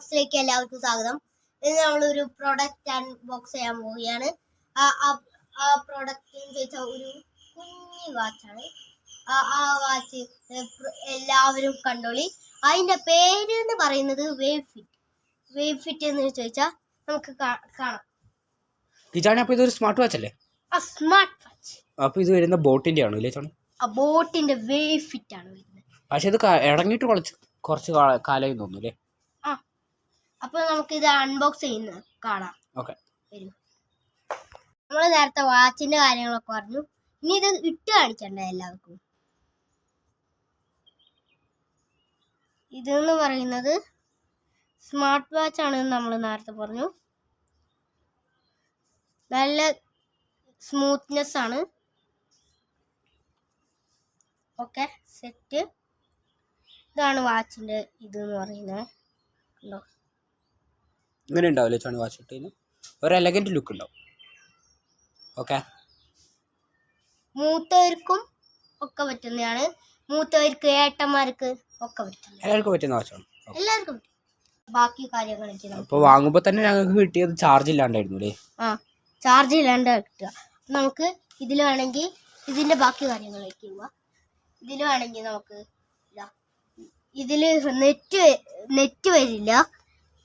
വ്ളോഗ്സിലേക്ക് എല്ലാവർക്കും സ്വാഗതം. ഇന്ന് നമ്മളൊരു പ്രൊഡക്റ്റ് അൺബോക്സ് ചെയ്യാൻ പോവുകയാണ്. ആ പ്രൊഡക്റ്റ് എന്ന് ചോദിച്ചാൽ ഒരു കുഞ്ഞി വാച്ചാണ്. ആ വാച്ച് എല്ലാവരും കണ്ടോളി. അതിൻ്റെ പേര് എന്ന് പറയുന്നത് വേവ് ഫിറ്റ് എന്ന് ചോദിച്ചാൽ നമുക്ക് കാണാം. അപ്പോൾ ഇതൊരു സ്മാർട്ട് വാച്ച് അല്ലേ? Smart watch. അപ്പോൾ ഇത് വരുന്ന ബോട്ടിൻ്റെ ആണോ ഇല്ലേ? ബോട്ടിൻ്റെ വേവ് ഫിറ്റ് ആണ് വരുന്നത്. പക്ഷെ ഇത് ഇറങ്ങിയിട്ട് കുറച്ച് കാലമായി തോന്നുന്നു അല്ലേ? അപ്പൊ നമുക്ക് ഇത് അൺബോക്സ് ചെയ്യുന്ന കാണാം. ഓക്കെ, നമ്മൾ നേരത്തെ വാച്ചിന്റെ കാര്യങ്ങളൊക്കെ പറഞ്ഞു. ഇനി ഇത് ഇട്ട് കാണിക്കണ്ടേ എല്ലാവർക്കും. ഇതെന്ന് പറയുന്നത് സ്മാർട്ട് വാച്ച് ആണെന്ന് നമ്മൾ നേരത്തെ പറഞ്ഞു. നല്ല സ്മൂത്ത്നെസ് ആണ്. Okay, set. ഇതാണ് വാച്ചിന്റെ ഇതെന്ന് പറയുന്നത്. കണ്ടോ, ഇങ്ങനെ ഉണ്ടാവില്ലേ ചോണി വാച്ച് ഇട്ടതിന് ഒരു എലഗന്റ് ലുക്ക് ഉണ്ടാവും. ഓക്കെ, മൂത്തവർക്കും ഒക്കെ പറ്റുന്നതാണ്. മൂത്തവർക്ക്, ഏട്ടന്മാർക്ക് ഒക്കെ പറ്റുന്നത്. എല്ലാവർക്കും പറ്റുന്ന വാച്ചാണ്. എല്ലാവർക്കും പറ്റും. ബാക്കി കാര്യങ്ങളൊക്കെ അപ്പോൾ വാങ്ങുമ്പോൾ തന്നെ ഞങ്ങൾക്ക് കിട്ടിയത് ചാർജ് ഇല്ലാണ്ടായിരുന്നു അല്ലേ? ചാർജ് ഇല്ലാണ്ട് കിട്ടുക. നമുക്ക് ഇതിൽ വേണമെങ്കിൽ ഇതിന്റെ ബാക്കി കാര്യങ്ങളിലേക്ക് പോവാ. ഇതിൽ വേണമെങ്കിൽ നമുക്ക് ഇതിൽ നെറ്റ് വരില്ല.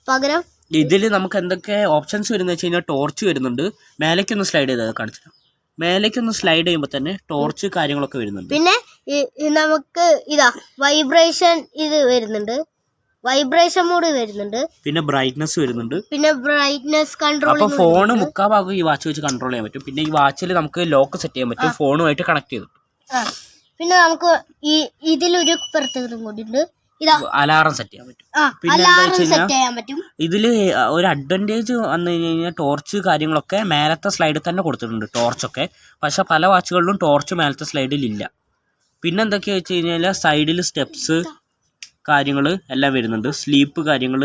പകരം ഇതിൽ നമുക്ക് എന്തൊക്കെ ഓപ്ഷൻസ് വരുന്ന വെച്ച് കഴിഞ്ഞാൽ ടോർച്ച് വരുന്നുണ്ട്. മേലേക്കൊന്ന് സ്ലൈഡ് ചെയ്ത് കാണിച്ചിട്ട് മേലേക്കൊന്ന് സ്ലൈഡ് ചെയ്യുമ്പോൾ തന്നെ ടോർച്ച് കാര്യങ്ങളൊക്കെ വരുന്നുണ്ട്. പിന്നെ നമുക്ക് വൈബ്രേഷൻ ഇത് വരുന്നുണ്ട്. വൈബ്രേഷൻ മോഡ് വരുന്നുണ്ട്. പിന്നെ ബ്രൈറ്റ്നസ് വരുന്നുണ്ട്. പിന്നെ ബ്രൈറ്റ്നസ് കൺട്രോൾ. അപ്പോൾ ഫോൺ മുക്കാൽ ഭാഗം ഈ വാച്ച് വെച്ച് കൺട്രോൾ ചെയ്യാൻ പറ്റും. പിന്നെ ഈ വാച്ചിൽ നമുക്ക് ലോക്ക് സെറ്റ് ചെയ്യാൻ പറ്റും, ഫോണുമായിട്ട് കണക്ട് ചെയ്തിട്ട്. പിന്നെ നമുക്ക് ഇതിലൊരു പ്രത്യേകത കൂടി ഉണ്ട്. അലാറം സെറ്റ് ചെയ്യാൻ പറ്റും. പിന്നെ എന്താ വെച്ച് ഇതില് ഒരു അഡ്വാൻറ്റേജ് വന്നു കഴിഞ്ഞാൽ ടോർച്ച് കാര്യങ്ങളൊക്കെ മേലത്തെ സ്ലൈഡിൽ തന്നെ കൊടുത്തിട്ടുണ്ട്, ടോർച്ചൊക്കെ. പക്ഷെ പല വാച്ചുകളിലും ടോർച്ച് മേലത്തെ സ്ലൈഡിൽ ഇല്ല. പിന്നെ എന്തൊക്കെയാ വെച്ച് കഴിഞ്ഞാൽ സൈഡിൽ സ്റ്റെപ്സ് കാര്യങ്ങൾ എല്ലാം വരുന്നുണ്ട്. സ്ലീപ്പ് കാര്യങ്ങൾ,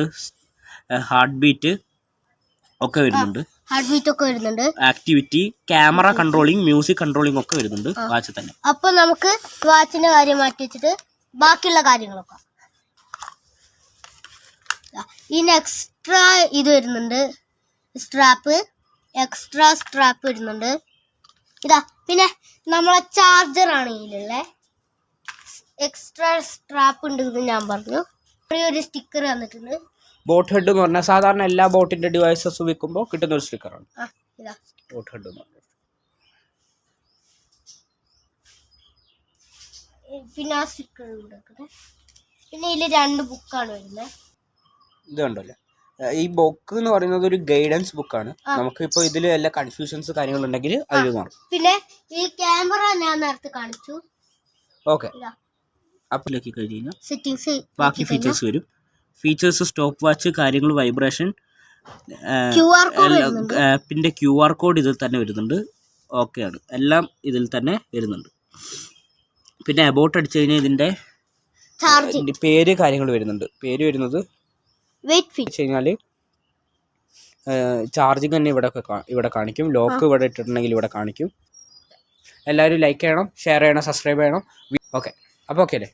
ഹാർട്ട് ബീറ്റ് ഒക്കെ വരുന്നുണ്ട്. Activity, camera controlling, music controlling ഒക്കെ വരുന്നുണ്ട് വാച്ച് തന്നെ. അപ്പൊ നമുക്ക് വാച്ചിന്റെ കാര്യം മാറ്റി വെച്ചിട്ട് ബാക്കിയുള്ള കാര്യങ്ങളൊക്കെ. ഇതിന് എക്സ്ട്രാ ഇത് വരുന്നുണ്ട്, എക്സ്ട്രാ സ്ട്രാപ്പ് വരുന്നുണ്ട്. പിന്നെ നമ്മളെ ചാർജറാണ് ഇതിലുള്ള എക്സ്ട്രാ സ്ട്രാപ്പ് ഉണ്ട് എന്ന് ഞാൻ പറഞ്ഞു. ഒരു സ്റ്റിക്കർ വന്നിട്ടുണ്ട്. ബോട്ട് ഹെഡ് എന്ന് പറഞ്ഞാൽ സാധാരണ എല്ലാ ബോട്ടിന്റെ ഡിവൈസസ് വിൽക്കുമ്പോൾ കിട്ടുന്ന ഒരു സ്റ്റിക്കറാണ് ബോട്ട് ഹെഡ് എന്ന് പറഞ്ഞത്. പിന്നെ ആ സ്റ്റിക്കർ പിന്നെ ഇതിൽ 2 ബുക്കാണ് വരുന്നത്. ഇത് കണ്ടല്ലേ, ഈ ബുക്ക് എന്ന് പറയുന്നത് ഒരു ഗൈഡൻസ് ബുക്കാണ്. നമുക്ക് ഇപ്പോൾ ഇതിൽ എല്ലാ കൺഫ്യൂഷൻസ് കാര്യങ്ങളുണ്ടെങ്കിൽ അതിൽ മാറും. പിന്നെ ഈ ക്യാമറ ഞാൻ നേരത്തെ കാണിച്ചു. ഓക്കെ, അപ്പിലേക്ക് കഴിഞ്ഞാൽ സെറ്റിംഗ്സ് ബാക്കി ഫീച്ചേഴ്സ് വരും. ഫീച്ചേഴ്സ്, സ്റ്റോപ്പ് വാച്ച് കാര്യങ്ങൾ, വൈബ്രേഷൻ, പിന്നെ QR കോഡ് ഇതിൽ തന്നെ വരുന്നുണ്ട്. ഓക്കെയാണ്, എല്ലാം ഇതിൽ തന്നെ വരുന്നുണ്ട്. പിന്നെ അബൌട്ട് അടിച്ചു കഴിഞ്ഞാൽ ഇതിൻ്റെ പേര് കാര്യങ്ങൾ വരുന്നുണ്ട്. പേര് വരുന്നത് വെച്ച് കഴിഞ്ഞാൽ ചാർജിങ് തന്നെ ഇവിടെ കാണിക്കും. ലോക്ക് ഇവിടെ ഇട്ടിട്ടുണ്ടെങ്കിൽ ഇവിടെ കാണിക്കും. എല്ലാവരും ലൈക്ക് ചെയ്യണം, ഷെയർ ചെയ്യണം, സബ്സ്ക്രൈബ് ചെയ്യണം. ഓക്കെ, അപ്പോൾ ഓക്കെ അല്ലേ?